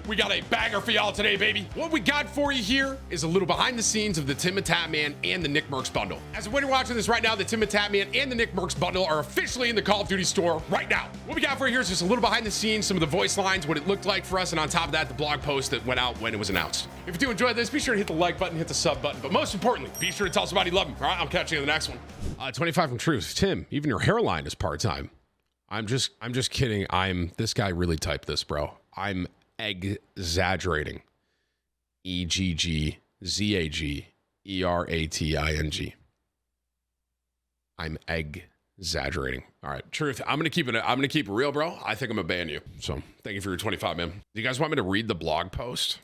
We got a banger for y'all today, baby. What we got for you here is a little behind the scenes of the Timthetatman and the Nick Mercs bundle. As when you're watching this right now, the Timthetatman and the Nick Mercs bundle are officially in the Call of Duty store right now. What we got for you here is just a little behind the scenes, some of the voice lines, what it looked like for us, and on top of that, the blog post that went out when it was announced. If you do enjoy this, be sure to hit the like button, hit the sub button, but most importantly, be sure to tell somebody you love them. All right, I'll catch you in the next one. 25 from Truth. Tim, even your hairline is part-time. I'm just kidding. This guy really typed this, bro. I'm exaggerating. EGGZAGERATING. I'm exaggerating. All right, Truth. I'm gonna keep it real, bro. I think I'm gonna ban you. So thank you for your 25, man. Do you guys want me to read the blog post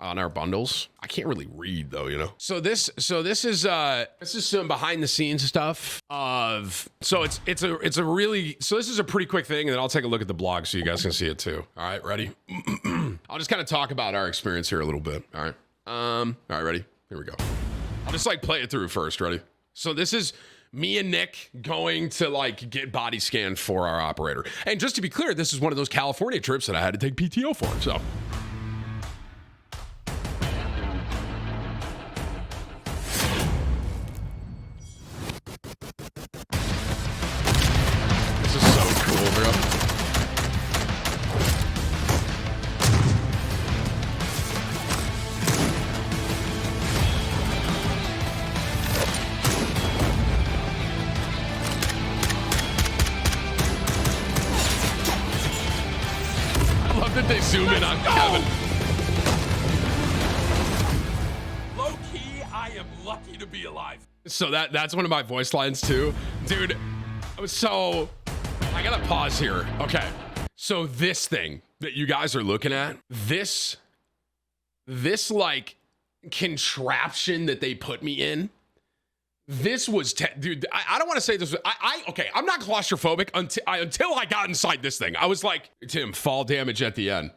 on our bundles? I can't really read though, you know. So this is some behind the scenes stuff of, so this is a pretty quick thing, and then I'll take a look at the blog so you guys can see it too. All right, ready? I'll just kind of talk about our experience here a little bit. All right. All right, ready? Here we go. I'll just play it through first. Ready? So this is me and Nick going to get body scanned for our operator. And just to be clear, this is one of those California trips that I had to take PTO for. So that they zoom in on Kevin. Low key, I am lucky to be alive. So that's one of my voice lines too. Dude, so I gotta pause here. Okay. So this thing that you guys are looking at, this contraption that they put me in, this was, dude, I don't want to say this. Okay, I'm not claustrophobic until I got inside this thing. I was like, Tim, fall damage at the end.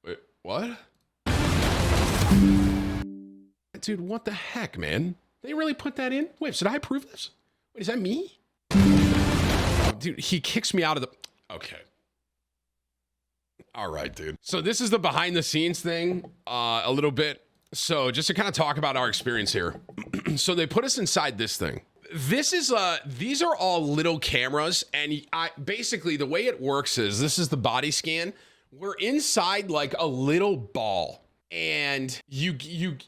Wait, what? Dude, what the heck, man? They really put that in? Wait, should I approve this? Wait, is that me? Dude, he kicks me out of the... Okay. All right, dude. So this is the behind the scenes thing, a little bit. So just to kind of talk about our experience here. So they put us inside this thing. This is these are all little cameras, and basically the way it works is this is the body scan. We're inside like a little ball, and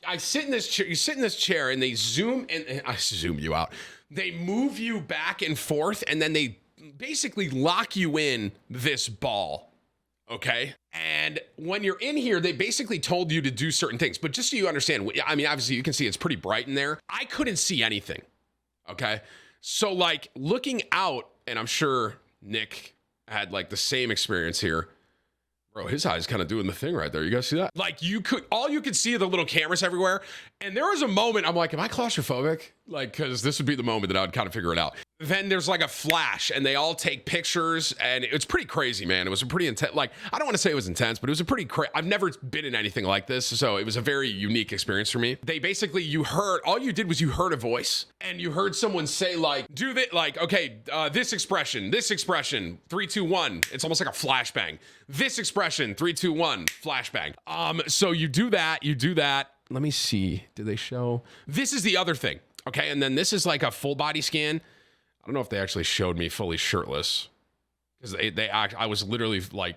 I sit in this chair. You sit in this chair, and they zoom and I zoom you out. They move you back and forth, and then they basically lock you in this ball. Okay. And when you're in here, they basically told you to do certain things. But just so you understand, I mean, obviously you can see it's pretty bright in there. I couldn't see anything. Okay. So looking out, and I'm sure Nick had the same experience here. Bro, his eye's kind of doing the thing right there. You guys see that? All you could see are the little cameras everywhere. And there was a moment, I'm like, am I claustrophobic? Because this would be the moment that I would kind of figure it out. Then there's a flash, and they all take pictures, and it's pretty crazy, man. It was a pretty intense, I don't want to say it was intense, but it was a pretty I've never been in anything like this, so it was a very unique experience for me. They basically, all you did was you heard a voice, and you heard someone say, do that, okay, this expression, 3, 2, 1. It's almost like a flashbang. This expression, 3, 2, 1, flashbang. So you do that. Let me see. Did they show? This is the other thing. Okay, and then this is a full body scan. I don't know if they actually showed me fully shirtless, because I was literally I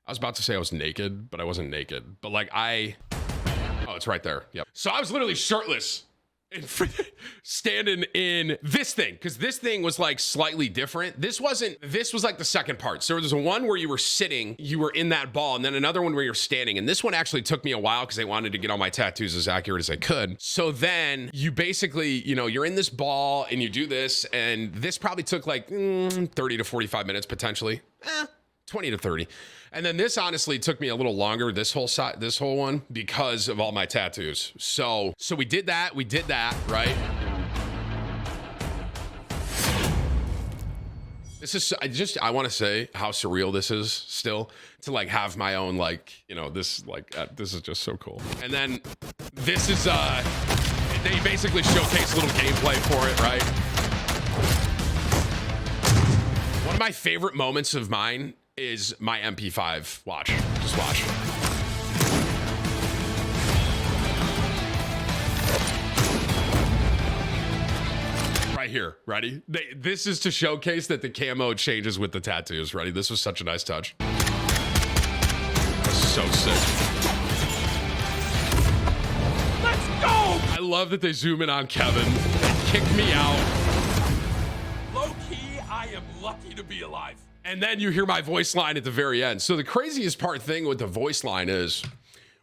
was about to say I was naked, but I wasn't naked. But oh, it's right there. Yep. So I was literally shirtless and standing in this thing, because this thing was slightly different. This was the second part. So there's one where you were sitting, you were in that ball, and then another one where you're standing. And this one actually took me a while because they wanted to get all my tattoos as accurate as I could. So then you basically, you're in this ball and you do this, and this probably took 30 to 45 minutes potentially. 20 to 30. And then this honestly took me a little longer, this whole one, because of all my tattoos. So we did that, right? This is, I want to say how surreal this is still to have my own, this is just so cool. And then this is, they basically showcase a little gameplay for it, right? One of my favorite moments of mine is my MP5 watch. Just watch. right here. Ready? This is to showcase that the camo changes with the tattoos. Ready? This was such a nice touch. So sick. Let's go! I love that they zoom in on Kevin. They kick me out. Low-key, I am lucky to be alive. And then you hear my voice line at the very end. So the craziest thing with the voice line is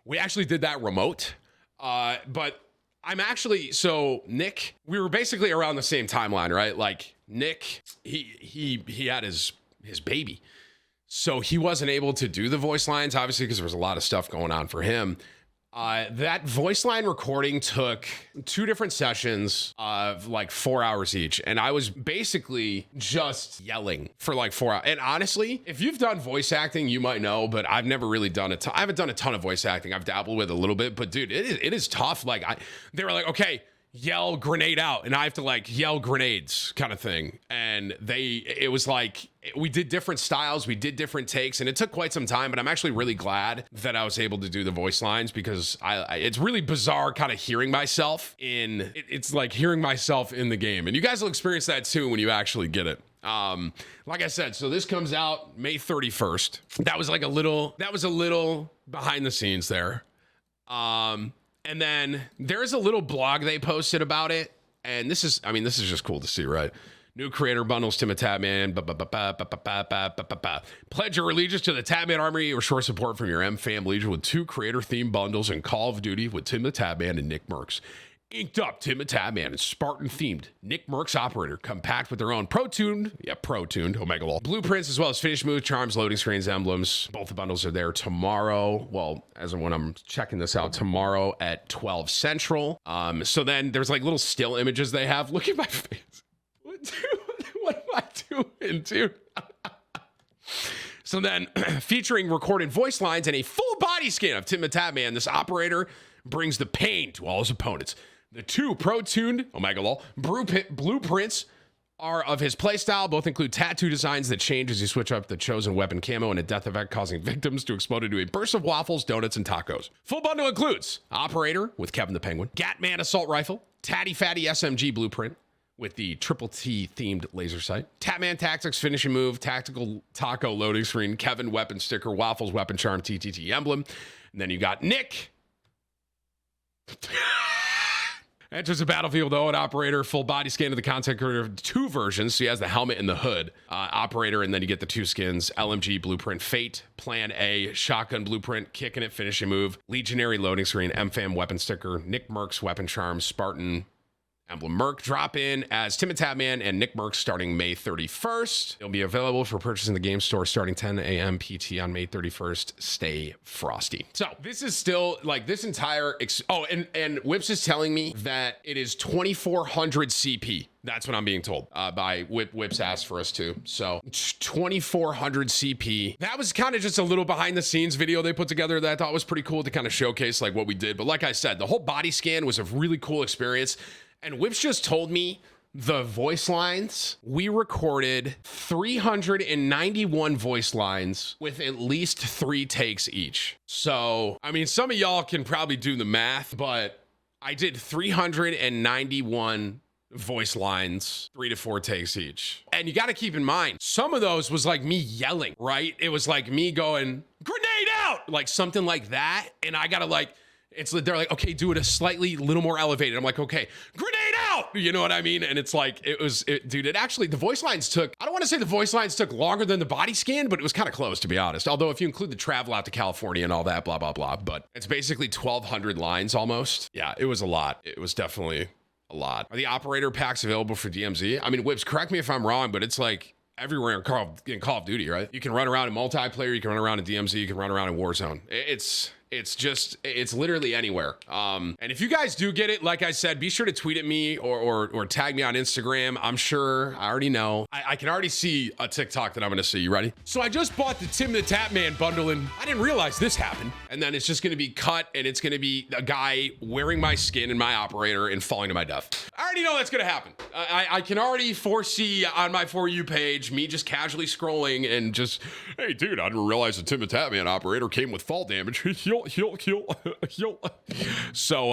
we actually did that remote. But I'm actually, so Nick, we were basically around the same timeline, right? Like Nick, he had his baby. So he wasn't able to do the voice lines, obviously, because there was a lot of stuff going on for him. That voice line recording took 2 different sessions of like 4 hours each. And I was basically just yelling for like 4 hours. And honestly, if you've done voice acting, you might know, but I've never really done it. I haven't done a ton of voice acting. I've dabbled with a little bit, but dude, it is tough. Like they were like, okay, yell grenade out, and I have to like yell grenades kind of thing. And it was like, we did different styles, we did different takes, and it took quite some time, but I'm actually really glad that I was able to do the voice lines, because it's really bizarre kind of hearing myself it's like hearing myself in the game. And you guys will experience that too when you actually get it. Like I said, so this comes out May 31st. That was a little behind the scenes there. And then there's a little blog they posted about it. And this is just cool to see, right? New creator bundles, Timthetatman. Pledge your allegiance to the Tatman Army or shore support from your M-Fam Legion with 2 creator-themed bundles and Call of Duty with Timthetatman and Nick Mercs. Inked up Timthetatman and Spartan-themed Nick Mercs operator, compact with their own pro-tuned Omega Wall blueprints, as well as finish moves, charms, loading screens, emblems. Both the bundles are there tomorrow. Well, as of when I'm checking this out, tomorrow at 12 Central. So then there's like little still images they have. Look at my face. What am I doing, dude? So then, featuring recorded voice lines and a full body scan of Timthetatman, this operator brings the pain to all his opponents. The 2 pro-tuned Omega Lol blueprints are of his playstyle. Both include tattoo designs that change as you switch up the chosen weapon camo and a death effect, causing victims to explode into a burst of waffles, donuts, and tacos. Full bundle includes Operator with Kevin the Penguin, Gatman Assault Rifle, Tatty Fatty SMG blueprint with the Triple T themed laser sight, Tatman Tactics finishing move, Tactical Taco loading screen, Kevin weapon sticker, Waffles weapon charm, TTT emblem. And then you got Nick. Enters the battlefield though, an operator, full body scan of the content creator, 2 versions. So he has the helmet and the hood, operator, and then you get the 2 skins, LMG blueprint, Fate, Plan A, shotgun blueprint, kicking it, finishing move, Legionary loading screen, M-Fam weapon sticker, Nick Mercs weapon charm, Spartan emblem Merc. Drop in as Timthetatman and Nick Mercs starting May 31st. It'll be available for purchase in the game store starting 10 a.m. PT on May 31st. Stay frosty. So this is still like this entire and Whips is telling me that it is 2400 CP. That's what I'm being told by Whips asked for us to. So 2400 CP. That was kind of just a little behind the scenes video they put together that I thought was pretty cool to kind of showcase like what we did. But like I said, the whole body scan was a really cool experience. And Whips just told me the voice lines, we recorded 391 voice lines with at least 3 takes each. So, I mean, some of y'all can probably do the math, but I did 391 voice lines, 3 to 4 takes each. And you got to keep in mind, some of those was like me yelling, right? It was like me going, grenade out, like something like that. And I got to like, they're like, okay, do it a little more elevated. I'm like, okay, grenade out. You know what I mean? And it's like, dude, it actually, the voice lines took, I don't want to say the voice lines took longer than the body scan, but it was kind of close, to be honest. Although if you include the travel out to California and all that, blah, blah, blah. But it's basically 1,200 lines almost. Yeah, it was a lot. It was definitely a lot. Are the operator packs available for DMZ? I mean, Whips, correct me if I'm wrong, but it's like everywhere in Call of Duty, right? You can run around in multiplayer, you can run around in DMZ, you can run around in Warzone. It's literally anywhere. And if you guys do get it, like I said, be sure to tweet at me or tag me on Instagram. I'm sure I already know. I can already see a TikTok that I'm gonna see. You ready? So I just bought the Timthetatman bundle and I didn't realize this happened. And then it's just gonna be cut and it's gonna be a guy wearing my skin and my operator and falling to my death. I already know that's gonna happen. I can already foresee on my For You page me just casually scrolling and just, hey dude, I didn't realize the Timthetatman operator came with fall damage. Heal. So,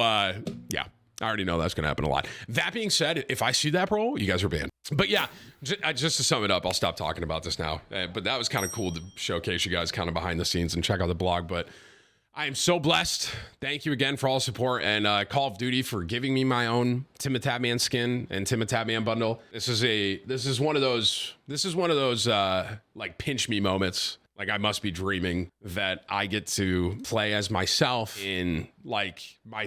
yeah, I already know that's going to happen a lot. That being said, if I see that, bro, you guys are banned. But yeah, just to sum it up, I'll stop talking about this now. But that was kind of cool to showcase you guys kind of behind the scenes and check out the blog. But I am so blessed. Thank you again for all the support, and Call of Duty for giving me my own Timthetatman skin and Timthetatman bundle. This is one of those like pinch me moments. Like, I must be dreaming that I get to play as myself in like my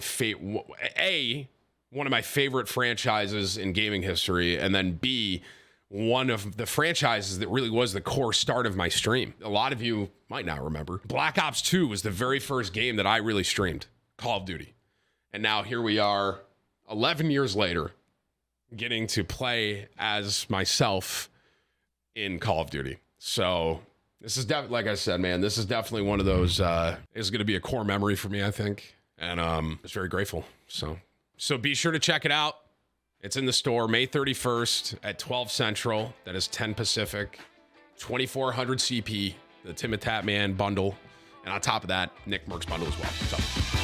one of my favorite franchises in gaming history, and then B, one of the franchises that really was the core start of my stream. A lot of you might not remember. Black Ops 2 was the very first game that I really streamed, Call of Duty. And now here we are 11 years later, getting to play as myself in Call of Duty. So this is definitely, like I said, man, this is definitely one of those, is going to be a core memory for me, I think. And I'm just very grateful. So be sure to check it out. It's in the store May 31st at 12 Central. That is 10 Pacific. 2400 CP, the Timthetatman bundle. And on top of that, Nick Merck's bundle as well. So